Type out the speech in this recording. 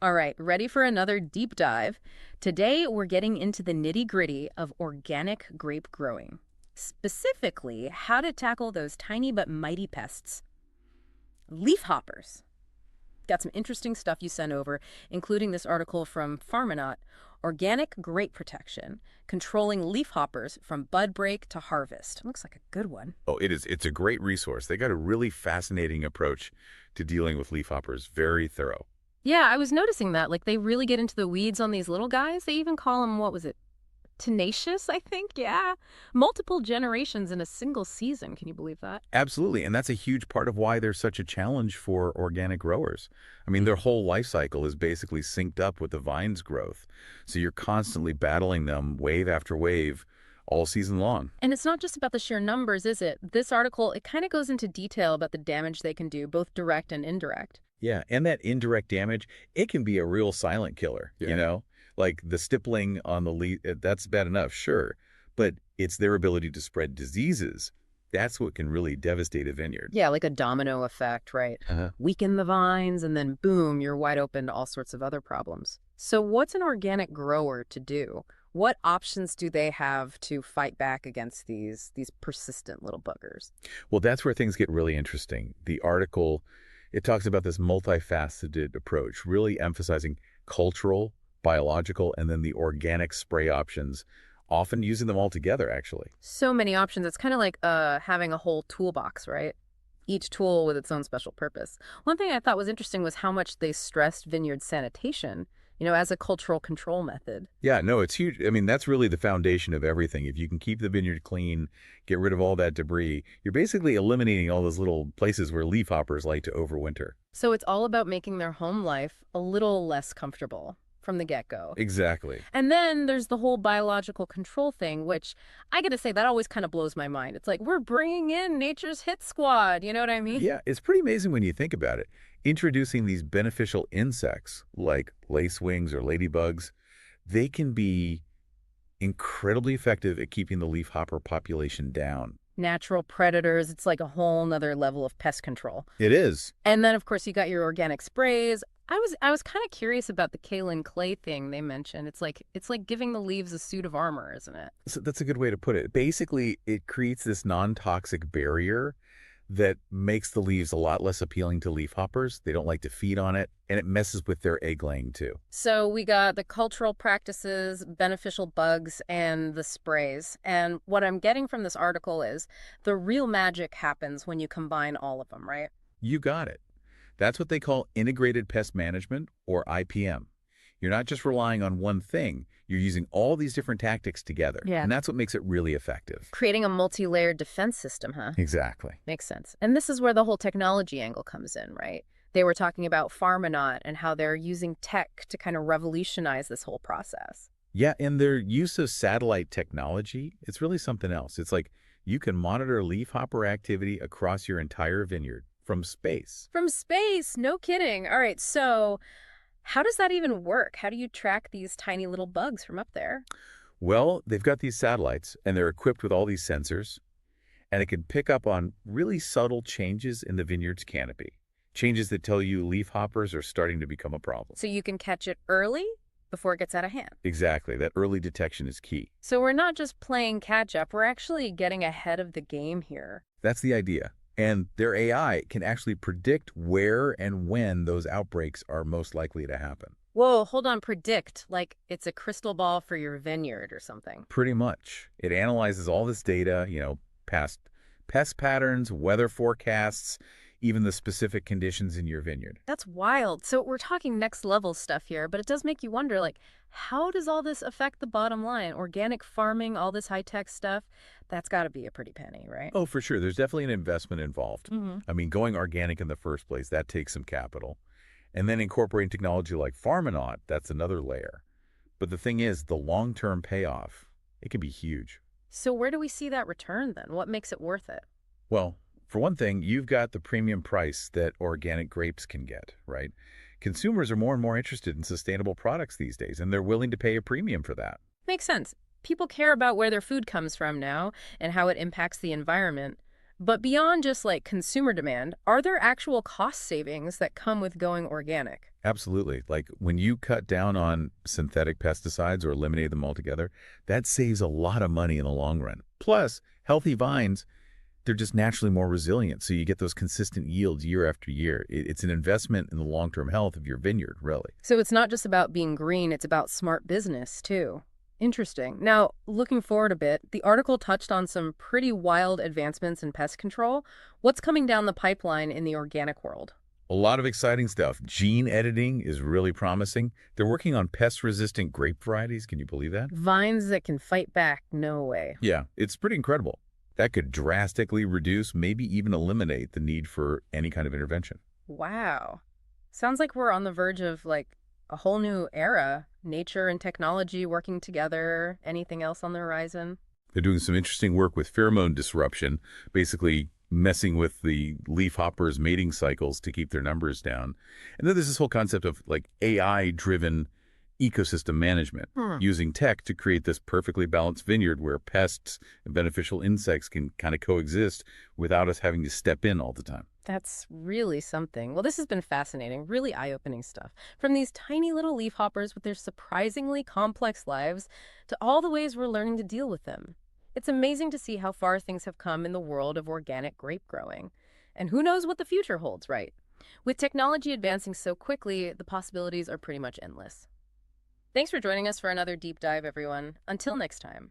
All right, ready for another deep dive? Today, we're getting into the nitty-gritty of organic grape growing. Specifically, how to tackle those tiny but mighty pests, leafhoppers. Got some interesting stuff you sent over, including this article from Farminaut, Organic Grape Protection, Controlling Leafhoppers from Bud Break to Harvest. Looks like a good one. Oh, it is. It's a great resource. They got a really fascinating approach to dealing with leafhoppers. Very thorough. Yeah, I was noticing that. Like, they really get into the weeds on these little guys. They even call them, what was it? Tenacious, I think. Yeah. Multiple generations in a single season. Can you believe that? Absolutely. And that's a huge part of why they're such a challenge for organic growers. I mean, their whole life cycle is basically synced up with the vine's growth. So you're constantly battling them wave after wave all season long. And it's not just about the sheer numbers, is it? This article, it kind of goes into detail about the damage they can do, both direct and indirect. Yeah, and that indirect damage, it can be a real silent killer, Yeah. you know? Like the stippling on the leaf, that's bad enough, sure. But it's their ability to spread diseases. That's what can really devastate a vineyard. Yeah, like a domino effect, right? Uh-huh. Weaken the vines, and then boom, you're wide open to all sorts of other problems. So what's an organic grower to do? What options do they have to fight back against these persistent little buggers? Well, that's where things get really interesting. The article, it talks about this multifaceted approach, really emphasizing cultural, biological, and then the organic spray options, often using them all together, actually. So many options. It's kind of like having a whole toolbox, right? Each tool with its own special purpose. One thing I thought was interesting was how much they stressed vineyard sanitation, as a cultural control method. Yeah, no, it's huge. I mean, that's really the foundation of everything. If you can keep the vineyard clean, get rid of all that debris, you're basically eliminating all those little places where leafhoppers like to overwinter. So it's all about making their home life a little less comfortable from the get-go. Exactly. And then there's the whole biological control thing, which I got to say, that always kind of blows my mind. It's like, we're bringing in nature's hit squad. You know what I mean? Yeah, it's pretty amazing when you think about it. Introducing these beneficial insects like lacewings or ladybugs, they can be incredibly effective at keeping the leafhopper population down. Natural predators. It's like a whole nother level of pest control. It is. And then, of course, you got your organic sprays. I was kind of curious about the kaolin clay thing they mentioned. It's like giving the leaves a suit of armor, isn't it? So that's a good way to put it. Basically, it creates this non-toxic barrier that makes the leaves a lot less appealing to leafhoppers. They don't like to feed on it, and it messes with their egg laying too. So we got the cultural practices, beneficial bugs, and the sprays. And what I'm getting from this article is the real magic happens when you combine all of them, right? You got it. That's what they call integrated pest management, or IPM. You're not just relying on one thing. You're using all these different tactics together. Yeah. And that's what makes it really effective. Creating a multi-layered defense system, huh? Exactly. Makes sense. And this is where the whole technology angle comes in, right? They were talking about Farminaut and how they're using tech to kind of revolutionize this whole process. Yeah, and their use of satellite technology, it's really something else. It's like you can monitor leafhopper activity across your entire vineyard from space. From space, no kidding. All right, so how does that even work? How do you track these tiny little bugs from up there? Well, they've got these satellites, and they're equipped with all these sensors, and it can pick up on really subtle changes in the vineyard's canopy, changes that tell you leafhoppers are starting to become a problem. So you can catch it early before it gets out of hand. Exactly. That early detection is key. So we're not just playing catch up, we're actually getting ahead of the game here. That's the idea. And their AI can actually predict where and when those outbreaks are most likely to happen. Whoa, hold on, predict, like it's a crystal ball for your vineyard or something. Pretty much. It analyzes all this data, past pest patterns, weather forecasts, even the specific conditions in your vineyard. That's wild. So we're talking next level stuff here, but it does make you wonder, like, how does all this affect the bottom line? Organic farming, all this high-tech stuff, that's got to be a pretty penny, right? Oh, for sure. There's definitely an investment involved. Mm-hmm. I mean, going organic in the first place, that takes some capital. And then incorporating technology like Farminaut, that's another layer. But the thing is, the long-term payoff, it can be huge. So where do we see that return then? What makes it worth it? Well, for one thing, you've got the premium price that organic grapes can get, right? Consumers are more and more interested in sustainable products these days, and they're willing to pay a premium for that. Makes sense. People care about where their food comes from now and how it impacts the environment. But beyond just like consumer demand, are there actual cost savings that come with going organic? Absolutely. Like when you cut down on synthetic pesticides or eliminate them altogether, that saves a lot of money in the long run. Plus, healthy vines, they're just naturally more resilient, so you get those consistent yields year after year. It's an investment in the long-term health of your vineyard, really. So it's not just about being green, it's about smart business, too. Interesting. Now, looking forward a bit, the article touched on some pretty wild advancements in pest control. What's coming down the pipeline in the organic world? A lot of exciting stuff. Gene editing is really promising. They're working on pest-resistant grape varieties. Can you believe that? Vines that can fight back, no way. Yeah, it's pretty incredible. That could drastically reduce, maybe even eliminate the need for any kind of intervention. Wow. Sounds like we're on the verge of like a whole new era. Nature and technology working together. Anything else on the horizon? They're doing some interesting work with pheromone disruption, basically messing with the leafhoppers' mating cycles to keep their numbers down. And then there's this whole concept of like AI-driven ecosystem management, using tech to create this perfectly balanced vineyard where pests and beneficial insects can kind of coexist without us having to step in all the time. That's really something. Well, this has been fascinating, really eye-opening stuff. From these tiny little leafhoppers with their surprisingly complex lives to all the ways we're learning to deal with them. It's amazing to see how far things have come in the world of organic grape growing. And who knows what the future holds, right? With technology advancing so quickly, the possibilities are pretty much endless. Thanks for joining us for another deep dive, everyone. Until next time.